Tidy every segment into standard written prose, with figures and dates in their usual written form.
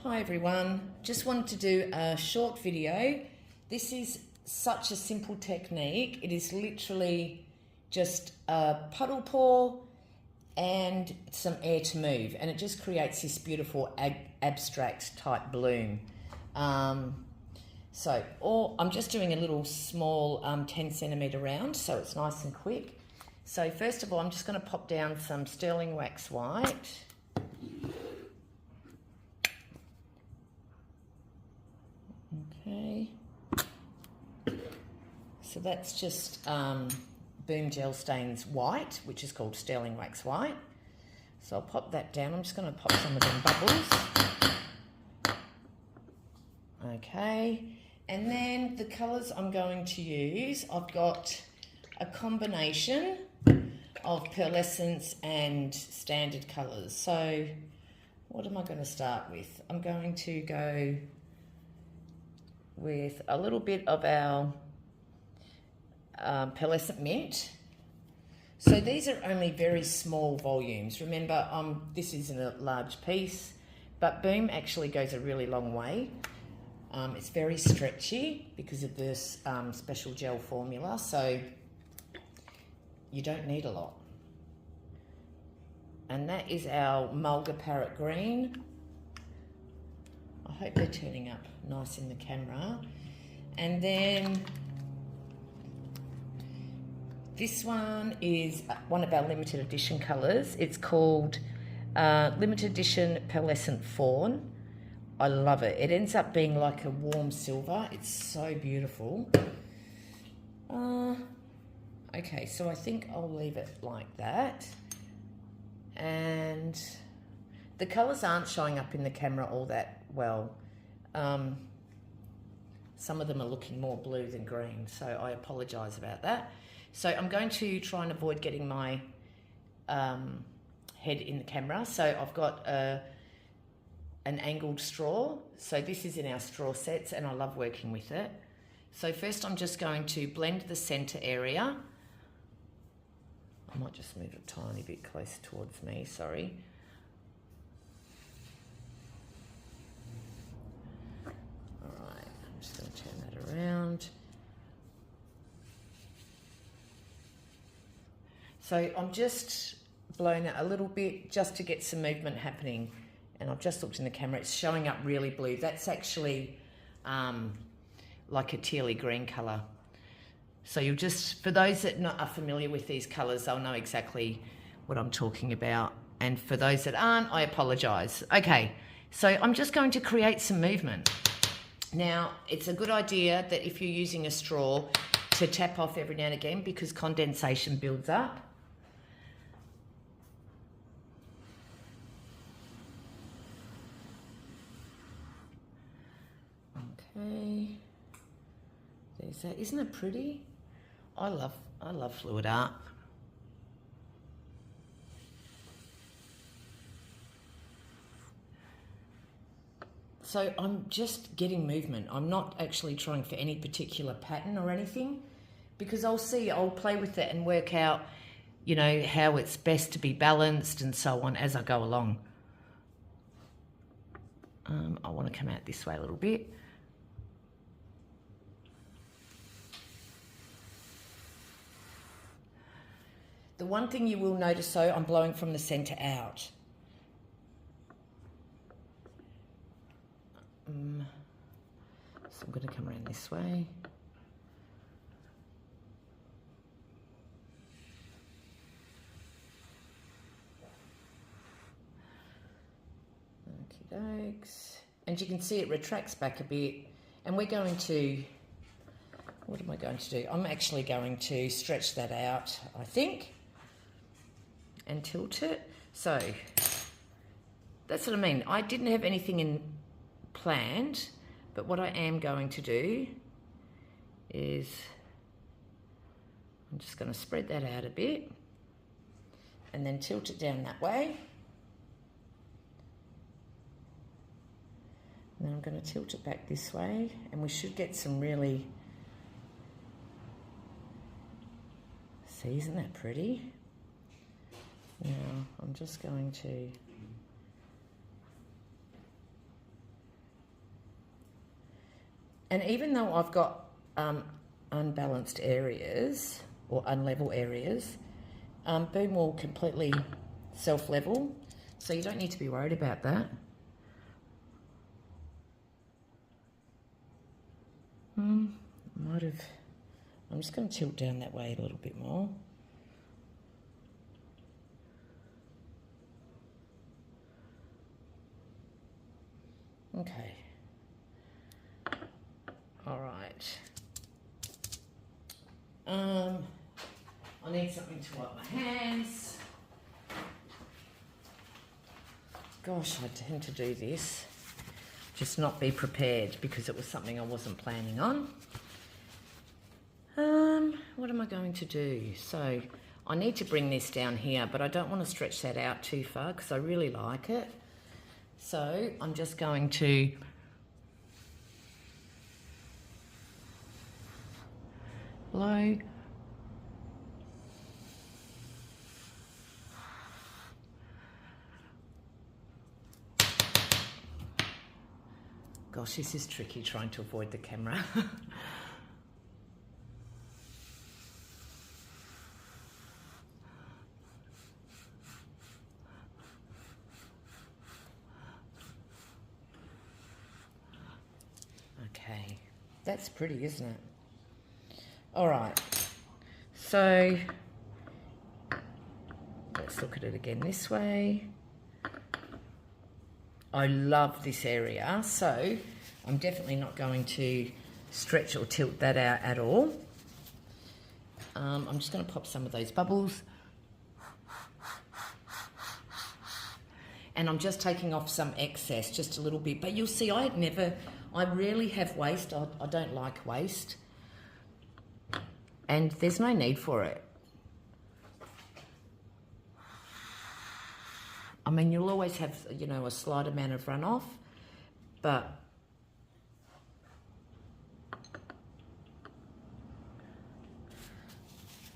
Hi everyone, just wanted to do a short video. This is such a simple technique. It is literally just a puddle pour and some air to move, and it just creates this beautiful abstract type bloom. I'm just doing a little small 10 centimetre round, so it's nice and quick. So first of all, I'm just going to pop down some sterling wax white. Okay, so that's just Boom Gel Stains White, which is called sterling wax white. So I'll pop that down. I'm just going to pop some of them bubbles. Okay, and then the colours I'm going to use, I've got a combination of pearlescence and standard colours. So what am I going to start with? I'm going to go with a little bit of our pearlescent mint. So these are only very small volumes. Remember, this isn't a large piece, but Boom actually goes a really long way. It's very stretchy because of this special gel formula, so you don't need a lot. And that is our Mulga Parrot Green. I hope they're turning up nice in the camera. And then this one is one of our limited edition colours. It's called Limited Edition Pearlescent Fawn. I love it. It ends up being like a warm silver. It's so beautiful. Okay, so I think I'll leave it like that. And the colours aren't showing up in the camera all that well. Some of them are looking more blue than green, so I apologise about that. So I'm going to try and avoid getting my head in the camera. So I've got an angled straw. So this is in our straw sets, and I love working with it. So first I'm just going to blend the centre area. I might just move it a tiny bit closer towards me, sorry. Alright, I'm just going to turn that around. So I'm just blowing it a little bit just to get some movement happening. And I've just looked in the camera, it's showing up really blue. That's actually like a tealy green colour. So you'll just, for those that are familiar with these colours, they'll know exactly what I'm talking about. And for those that aren't, I apologise. Okay, so I'm just going to create some movement. Now, it's a good idea that if you're using a straw to tap off every now and again because condensation builds up. Okay, there's that. Isn't it pretty? I love fluid art. So I'm just getting movement. I'm not actually trying for any particular pattern or anything, because I'll play with it and work out, you know, how it's best to be balanced and so on as I go along. I want to come out this way a little bit. The one thing you will notice though, I'm blowing from the centre out. So I'm going to come around this way. Okie dokes. And you can see it retracts back a bit. And we're going to, what am I going to do? I'm actually going to stretch that out, I think, and tilt it. So that's what I mean. I didn't have anything in planned, but what I am going to do is I'm just going to spread that out a bit and then tilt it down that way. And then I'm going to tilt it back this way, and we should get some really, see, isn't that pretty? Now I'm just going to And even though I've got unbalanced areas or unlevel areas, Boom will completely self-level, so you don't need to be worried about that. I'm just going to tilt down that way a little bit more. Okay. All right. I need something to wipe my hands. Gosh, I tend to do this. Just not be prepared because it was something I wasn't planning on. What am I going to do? So I need to bring this down here, but I don't want to stretch that out too far because I really like it. So I'm just going to blow. Gosh, this is tricky trying to avoid the camera. Okay, that's pretty, isn't it? All right, so let's look at it again this way. I love this area, so I'm definitely not going to stretch or tilt that out at all. I'm just going to pop some of those bubbles. And I'm just taking off some excess, just a little bit. But you'll see I rarely have waste. I don't like waste. And there's no need for it. I mean, you'll always have, you know, a slight amount of runoff, but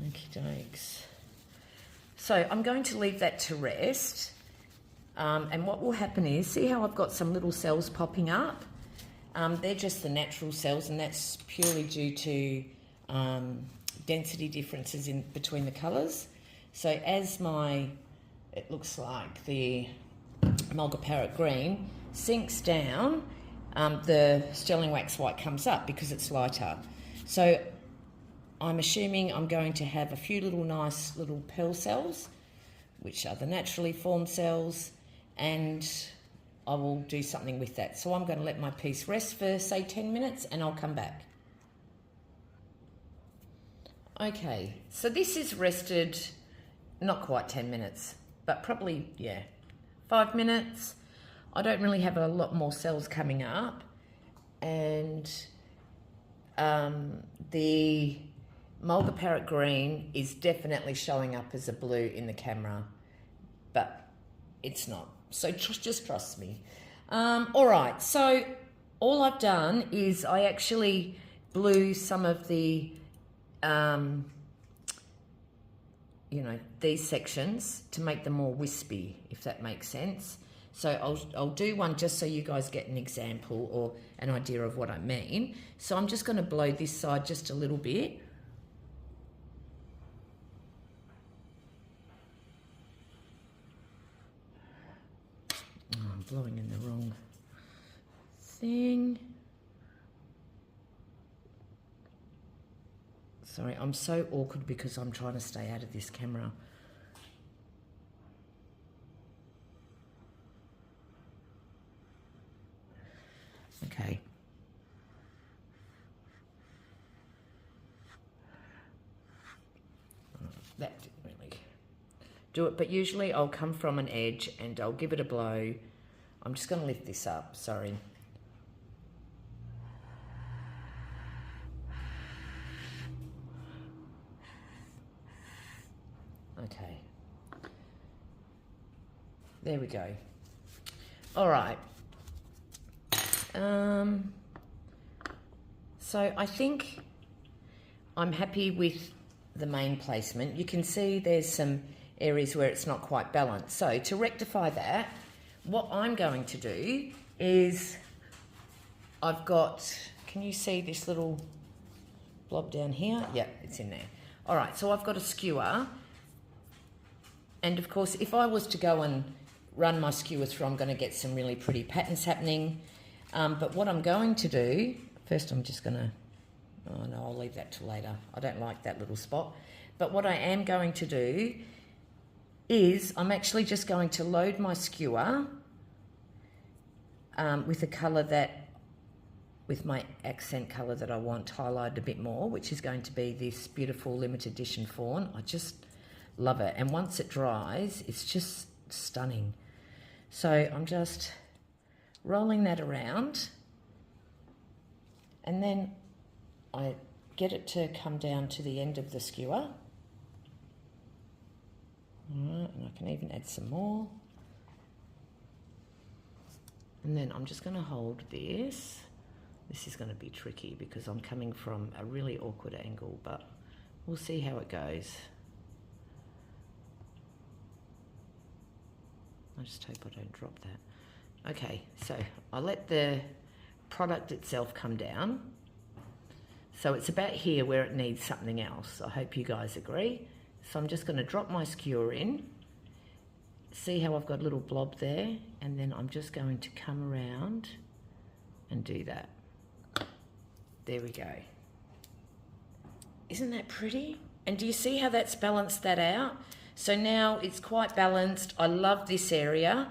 okie dokes. So I'm going to leave that to rest. And what will happen is, see how I've got some little cells popping up? They're just the natural cells, and that's purely due to density differences in between the colours. So as it looks like the mulga parrot green sinks down, the sterling wax white comes up because it's lighter. So I'm assuming I'm going to have a few nice little pearl cells, which are the naturally formed cells, and I will do something with that. So I'm going to let my piece rest for, say, 10 minutes, and I'll come back. Okay, so this is rested not quite 10 minutes, but probably, 5 minutes. I don't really have a lot more cells coming up, and the mulga parrot green is definitely showing up as a blue in the camera, but it's not. So just trust me. All right, so all I've done is I actually blew some of the, these sections to make them more wispy, if that makes sense. So I'll do one just so you guys get an example or an idea of what I mean. So I'm just going to blow this side just a little bit. Oh, I'm blowing in the wrong thing. Sorry, I'm so awkward because I'm trying to stay out of this camera. Okay. That didn't really do it, but usually I'll come from an edge and I'll give it a blow. I'm just going to lift this up, sorry. Okay. There we go. All right. So I think I'm happy with the main placement. You can see there's some areas where it's not quite balanced. So to rectify that, what I'm going to do is can can you see this little blob down here? Yeah, it's in there. All right, so I've got a skewer. And of course, if I was to go and run my skewer through, I'm going to get some really pretty patterns happening. But what I'm going to do, first I'm just going to, oh no, I'll leave that till later. I don't like that little spot. But what I am going to do is I'm actually just going to load my skewer with a colour that, with my accent colour that I want highlighted a bit more, which is going to be this beautiful limited edition fawn. I just love it. And once it dries, it's just stunning. So I'm just rolling that around, and then I get it to come down to the end of the skewer. All right, and I can even add some more. And then I'm just going to hold this. This is going to be tricky because I'm coming from a really awkward angle, but we'll see how it goes. I just hope I don't drop that. Okay, so I let the product itself come down. So it's about here where it needs something else. I hope you guys agree. So I'm just going to drop my skewer in. See how I've got a little blob there? And then I'm just going to come around and do that. There we go. Isn't that pretty? And do you see how that's balanced that out? So now it's quite balanced. I love this area.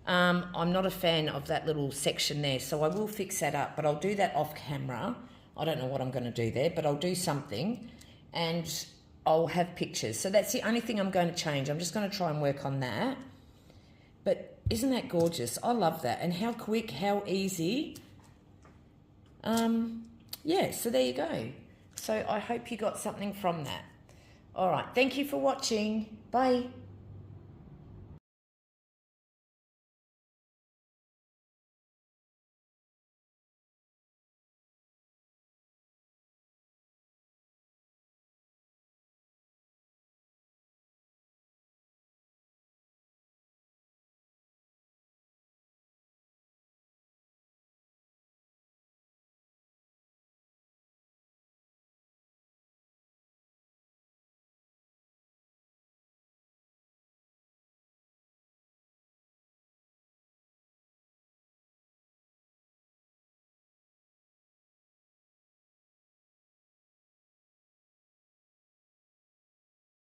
I'm not a fan of that little section there, so I will fix that up, but I'll do that off camera. I don't know what I'm going to do there, but I'll do something and I'll have pictures. So that's the only thing I'm going to change. I'm just going to try and work on that. But isn't that gorgeous? I love that. And how quick, how easy. Yeah, so there you go. So I hope you got something from that. All right, thank you for watching. Bye.